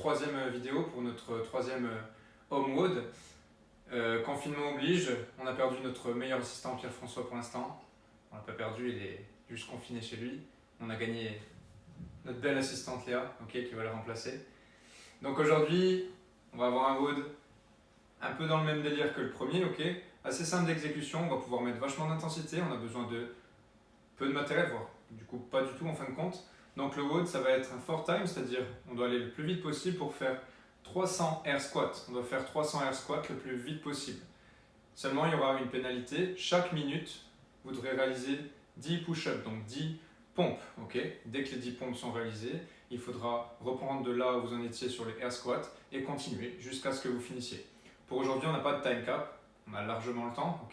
troisième vidéo pour notre troisième home WOD. Confinement oblige, on a perdu notre meilleur assistant Pierre-François pour l'instant. On l'a pas perdu, il est juste confiné chez lui. On a gagné notre belle assistante Léa, qui va le remplacer. Donc aujourd'hui, on va avoir un WOD un peu dans le même délire que le premier, assez simple d'exécution, on va pouvoir mettre vachement d'intensité, on a besoin de peu de matériel, voire du coup pas du tout en fin de compte. Donc le WOD, ça va être un 4 time, c'est-à-dire on doit aller le plus vite possible pour faire 300 air squats. On doit faire 300 air squats le plus vite possible. Seulement, il y aura une pénalité. Chaque minute, vous devrez réaliser 10 push-ups, donc 10 pompes. Dès que les 10 pompes sont réalisées, il faudra reprendre de là où vous en étiez sur les air squats et continuer jusqu'à ce que vous finissiez. Pour aujourd'hui, on n'a pas de time cap, on a largement le temps.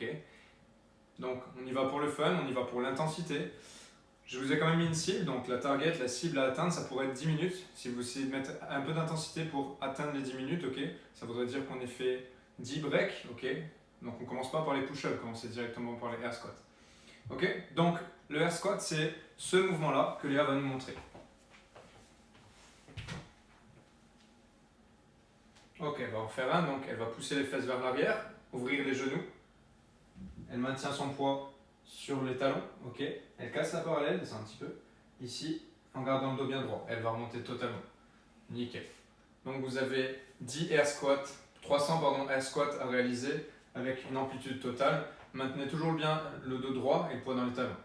Donc on y va pour le fun, on y va pour l'intensité. Je vous ai quand même mis une cible, donc la target, la cible à atteindre, ça pourrait être 10 minutes. Si vous essayez de mettre un peu d'intensité pour atteindre les 10 minutes, ça voudrait dire qu'on ait fait 10 breaks. Donc on ne commence pas par les push-ups, on commence directement par les air squats. Donc le air squat, c'est ce mouvement-là que Léa va nous montrer. Elle va en faire un, donc elle va pousser les fesses vers l'arrière, ouvrir les genoux. Elle maintient son poids sur les talons, Elle casse la parallèle, descend un petit peu, ici, en gardant le dos bien droit. Elle va remonter totalement. Nickel. Donc vous avez 300 air squats à réaliser avec une amplitude totale. Maintenez toujours bien le dos droit et le poids dans les talons.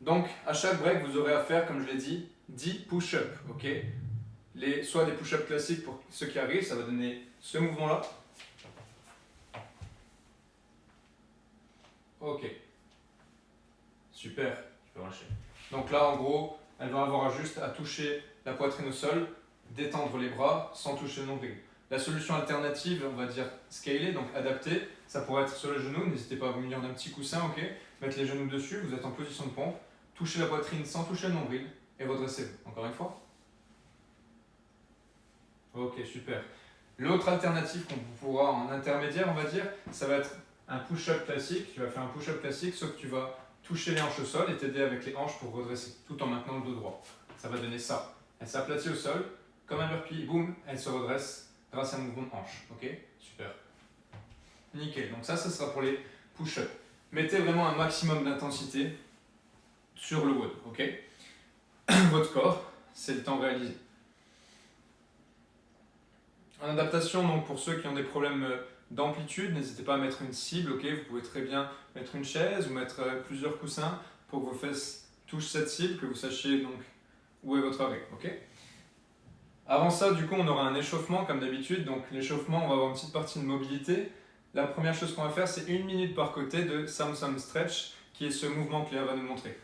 Donc à chaque break, vous aurez à faire, comme je l'ai dit, 10 push-ups. Soit des push-ups classiques pour ceux qui arrivent, ça va donner ce mouvement-là. Super, tu peux relâcher. Donc là, en gros, elle va avoir juste à toucher la poitrine au sol, détendre les bras sans toucher le nombril. La solution alternative, on va dire scaler, donc adapter, ça pourrait être sur le genou. N'hésitez pas à vous munir d'un petit coussin, mettre les genoux dessus, vous êtes en position de pompe, touchez la poitrine sans toucher le nombril et redressez-vous. Encore une fois. Super. L'autre alternative qu'on pourra en intermédiaire, on va dire, ça va être un push-up classique. Tu vas faire un push-up classique, sauf que tu vas toucher les hanches au sol et t'aider avec les hanches pour redresser, tout en maintenant le dos droit. Ça va donner ça. Elle s'aplatit au sol, comme un burpee, boum, elle se redresse grâce à un mouvement de hanche. Super. Nickel. Donc ça sera pour les push-ups. Mettez vraiment un maximum d'intensité sur le WOD. Votre corps, c'est le temps réalisé. En adaptation, donc pour ceux qui ont des problèmes d'amplitude, n'hésitez pas à mettre une cible. Vous pouvez très bien mettre une chaise ou mettre plusieurs coussins pour que vos fesses touchent cette cible, que vous sachiez donc où est votre arrêt. Avant ça, du coup, on aura un échauffement comme d'habitude. Donc l'échauffement, on va avoir une petite partie de mobilité. La première chose qu'on va faire, c'est 1 minute par côté de Samsung Stretch, qui est ce mouvement que Léa va nous montrer.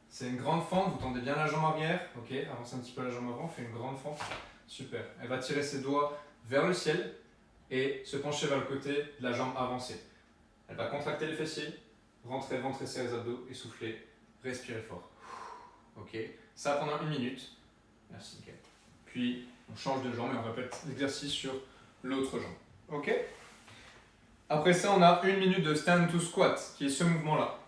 C'est une grande fente, vous tendez bien la jambe arrière. Avancez un petit peu la jambe avant, faites une grande fente. Super. Elle va tirer ses doigts vers le ciel et se pencher vers le côté de la jambe avancée. Elle va contracter les fessiers, rentrer, ventrer ses abdos et souffler, respirer fort. Ça pendant 1 minute. Merci, nickel. Puis on change de jambe et on répète l'exercice sur l'autre jambe. Après ça, on a 1 minute de stand to squat, qui est ce mouvement-là.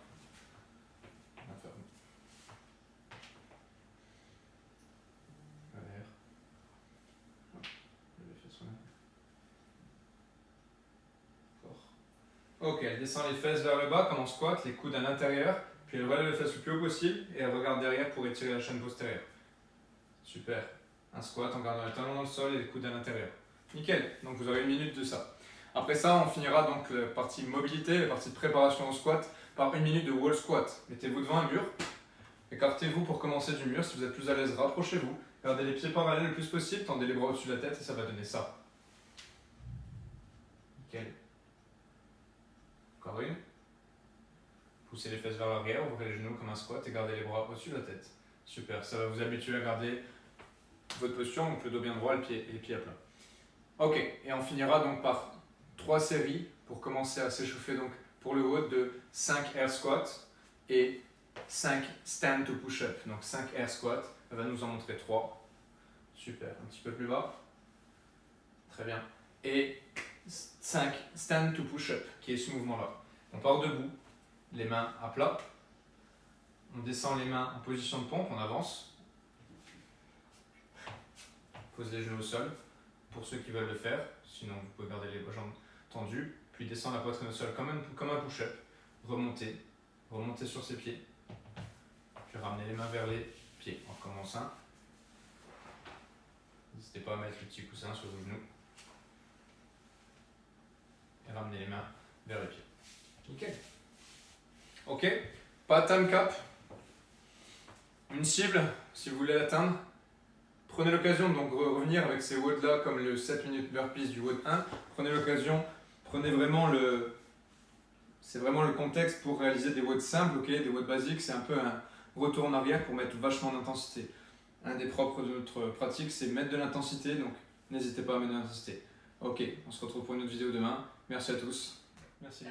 Elle descend les fesses vers le bas comme en squat, les coudes à l'intérieur, puis elle relève les fesses le plus haut possible et elle regarde derrière pour étirer la chaîne postérieure. Super. Un squat en gardant les talons dans le sol et les coudes à l'intérieur. Nickel. Donc vous aurez 1 minute de ça. Après ça, on finira donc la partie mobilité, la partie de préparation au squat par 1 minute de wall squat. Mettez-vous devant un mur, écartez-vous pour commencer du mur. Si vous êtes plus à l'aise, rapprochez-vous. Gardez les pieds parallèles le plus possible, tendez les bras au-dessus de la tête et ça va donner ça. Nickel. Encore une. Poussez les fesses vers l'arrière, ouvrez les genoux comme un squat et gardez les bras au-dessus de la tête. Super, ça va vous habituer à garder votre posture, donc le dos bien droit et les pieds à plat. Et on finira donc par 3 séries pour commencer à s'échauffer donc pour le WOD de 5 air squats et 5 stand to push-up. Donc 5 air squats, elle va nous en montrer 3. Super, un petit peu plus bas. Très bien. Et 5 stand to push-up, qui est ce mouvement-là. On part debout, les mains à plat. On descend les mains en position de pompe, on avance. Posez les genoux au sol pour ceux qui veulent le faire. Sinon, vous pouvez garder les jambes tendues. Puis descendre la poitrine au sol comme un push-up. Remonter sur ses pieds. Puis ramener les mains vers les pieds en commençant. N'hésitez pas à mettre le petit coussin sur vos genoux. Et ramener les mains vers les pieds. Nickel. Ok, pas de time cap. Une cible, si vous voulez l'atteindre. Prenez l'occasion de donc revenir avec ces WOD là, comme le 7 minutes burpees du WOD 1. Prenez l'occasion, prenez vraiment c'est vraiment le contexte pour réaliser des WOD simples, okay, des WOD basiques. C'est un peu un retour en arrière pour mettre vachement d'intensité. Un des propres de notre pratique, c'est mettre de l'intensité, donc n'hésitez pas à mettre de l'intensité. Ok, on se retrouve pour une autre vidéo demain. Merci à tous. Merci.